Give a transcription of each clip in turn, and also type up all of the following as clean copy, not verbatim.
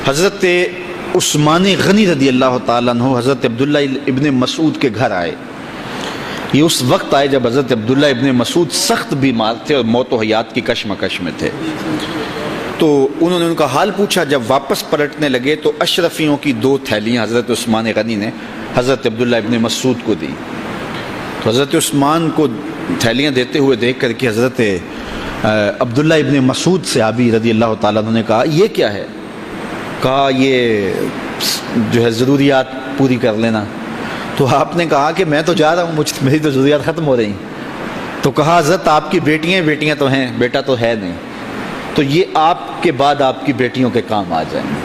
حضرت عثمان غنی رضی اللہ تعالیٰ عنہ حضرت عبداللہ ابن مسعود کے گھر آئے. یہ اس وقت آئے جب حضرت عبداللہ ابن مسعود سخت بیمار تھے اور موت و حیات کی کشمکش میں تھے. تو انہوں نے ان کا حال پوچھا. جب واپس پلٹنے لگے تو اشرفیوں کی 2 تھیلیاں حضرت عثمان غنی نے حضرت عبداللہ ابن مسعود کو دی. تو حضرت عثمان کو تھیلیاں دیتے ہوئے دیکھ کر کے حضرت عبداللہ ابن مسعود صحابی رضی اللہ تعالیٰ عنہ نے کہا یہ کیا ہے؟ کہا یہ جو ہے ضروریات پوری کر لینا. تو آپ نے کہا کہ میں تو جا رہا ہوں, میری تو ضروریات ختم ہو رہی ہیں. تو کہا حضرت آپ کی بیٹیاں تو ہیں, بیٹا تو ہے نہیں, تو یہ آپ کے بعد آپ کی بیٹیوں کے کام آ جائیں گے.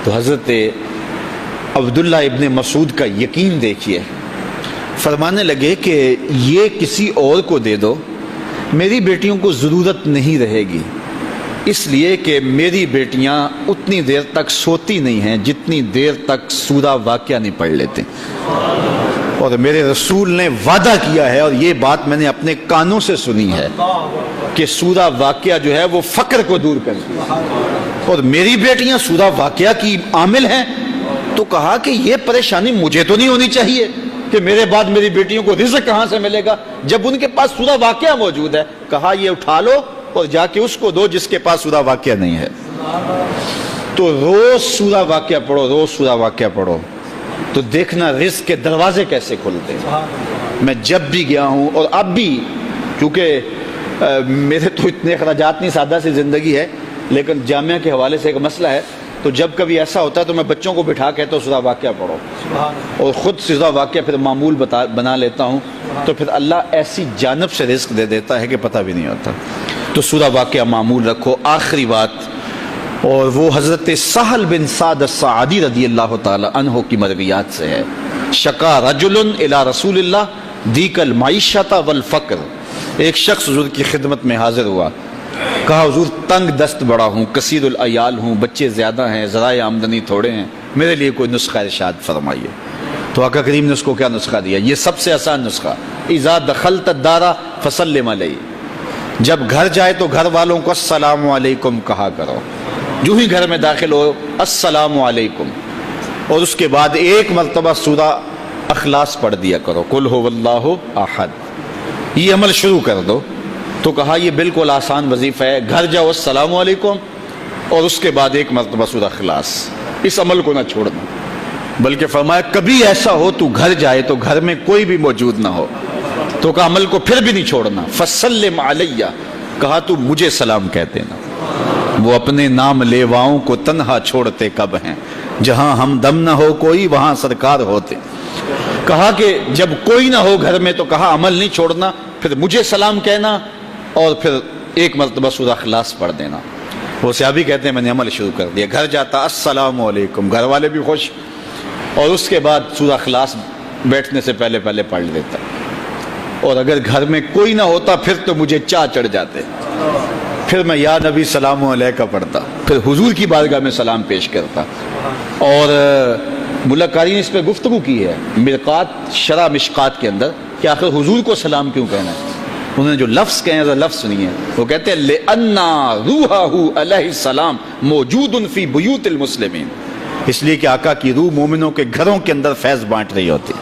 تو حضرت عبداللہ ابن مسعود کا یقین دیکھیے, فرمانے لگے کہ یہ کسی اور کو دے دو, میری بیٹیوں کو ضرورت نہیں رہے گی, اس لیے کہ میری بیٹیاں اتنی دیر تک سوتی نہیں ہیں جتنی دیر تک سورہ واقعہ نہیں پڑھ لیتے. اور میرے رسول نے وعدہ کیا ہے, اور یہ بات میں نے اپنے کانوں سے سنی ہے, کہ سورہ واقعہ جو ہے وہ فقر کو دور کرتی ہے, اور میری بیٹیاں سورہ واقعہ کی عامل ہیں. تو کہا کہ یہ پریشانی مجھے تو نہیں ہونی چاہیے کہ میرے بعد میری بیٹیوں کو رزق کہاں سے ملے گا جب ان کے پاس سورہ واقعہ موجود ہے. کہا یہ اٹھا لو اور جا کے اس کو دو جس کے پاس سورہ واقعہ نہیں ہے. تو روز سورہ واقعہ پڑھو, روز سورہ واقعہ پڑھو, تو دیکھنا رزق کے دروازے کیسے کھلتے ہیں. میں جب بھی گیا ہوں, اور اب بھی, کیونکہ میرے تو اتنے اخراجات نہیں, سادہ سی زندگی ہے, لیکن جامعہ کے حوالے سے ایک مسئلہ ہے, تو جب کبھی ایسا ہوتا ہے تو میں بچوں کو بٹھا کہتا ہوں سورہ واقعہ پڑھو, اور خود سورہ واقعہ پھر معمول بنا لیتا ہوں, تو پھر اللہ ایسی جانب سے رزق دے دیتا ہے کہ پتہ بھی نہیں ہوتا. تو سورہ واقعہ معمول رکھو. آخری بات, اور وہ حضرت سہل بن سعد الساعدی رضی اللہ تعالی عنہ کی مرویات سے ہے. شکا رجل الی رسول اللہ دیک المعیشۃ والفقر. ایک شخص حضور کی خدمت میں حاضر ہوا, کہا حضور تنگ دست بڑا ہوں, کثیر العیال ہوں, بچے زیادہ ہیں, ذرائع آمدنی تھوڑے ہیں, میرے لیے کوئی نسخہ ارشاد فرمائیے. تو آقا کریم نے اس کو کیا نسخہ دیا؟ یہ سب سے آسان نسخہ, اذا دخلت الدار فسلم علیہ. جب گھر جائے تو گھر والوں کو السلام علیکم کہا کرو. جو ہی گھر میں داخل ہو السلام علیکم, اور اس کے بعد ایک مرتبہ سورہ اخلاص پڑھ دیا کرو, قل هو اللہ احد. یہ عمل شروع کر دو. تو کہا یہ بالکل آسان وظیفہ ہے, گھر جاؤ السلام علیکم, اور اس کے بعد ایک مرتبہ سورہ اخلاص. اس عمل کو نہ چھوڑنا, بلکہ فرمایا کبھی ایسا ہو تو گھر جائے تو گھر میں کوئی بھی موجود نہ ہو, تو کہا عمل کو پھر بھی نہیں چھوڑنا. فسلم علیہ, کہا تو مجھے سلام کہہ دینا. وہ اپنے نام لیواؤں کو تنہا چھوڑتے کب ہیں, جہاں ہم دم نہ ہو کوئی وہاں سرکار ہوتے. کہا کہ جب کوئی نہ ہو گھر میں تو کہا عمل نہیں چھوڑنا, پھر مجھے سلام کہنا, اور پھر ایک مرتبہ سورہ اخلاص پڑھ دینا. وہ صحابی کہتے ہیں میں نے عمل شروع کر دیا, گھر جاتا السلام علیکم, گھر والے بھی خوش, اور اس کے بعد سورہ اخلاص بیٹھنے سے پہلے پڑھ لیتا. اور اگر گھر میں کوئی نہ ہوتا پھر تو مجھے چاہ چڑھ جاتے, پھر میں یا نبی سلام علیکہ پڑھتا, پھر حضور کی بارگاہ میں سلام پیش کرتا. اور ملکاری نے اس پہ گفتگو کی ہے مرقات شرح مشکات کے اندر کہ آخر حضور کو سلام کیوں کہنا ہے. انہوں نے جو لفظ کہے ہیں لفظ سنیے, وہ کہتے ہیں لِأَنَّا رُوحَهُ عَلَيْهِ السلام موجود فی بیوت المسلمین. اس لیے کہ آقا کی روح مومنوں کے گھروں کے اندر فیض بانٹ رہی ہوتی.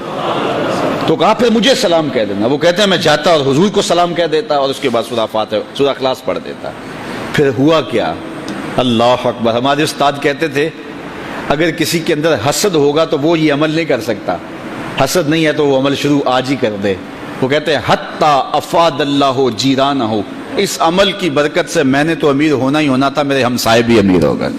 تو کہا پھر مجھے سلام کہہ دینا. وہ کہتے ہیں میں جاتا اور حضور کو سلام کہہ دیتا, اور اس کے بعد سورہ اخلاص پڑھ دیتا. پھر ہوا کیا؟ اللہ اکبر. ہمارے استاد کہتے تھے اگر کسی کے اندر حسد ہوگا تو وہ یہ عمل نہیں کر سکتا, حسد نہیں ہے تو وہ عمل شروع آج ہی کر دے. وہ کہتے ہیں حتی افاد اللہ جیرانہ, اس عمل کی برکت سے میں نے تو امیر ہونا ہی ہونا تھا, میرے ہمسائے بھی امیر ہو گئے.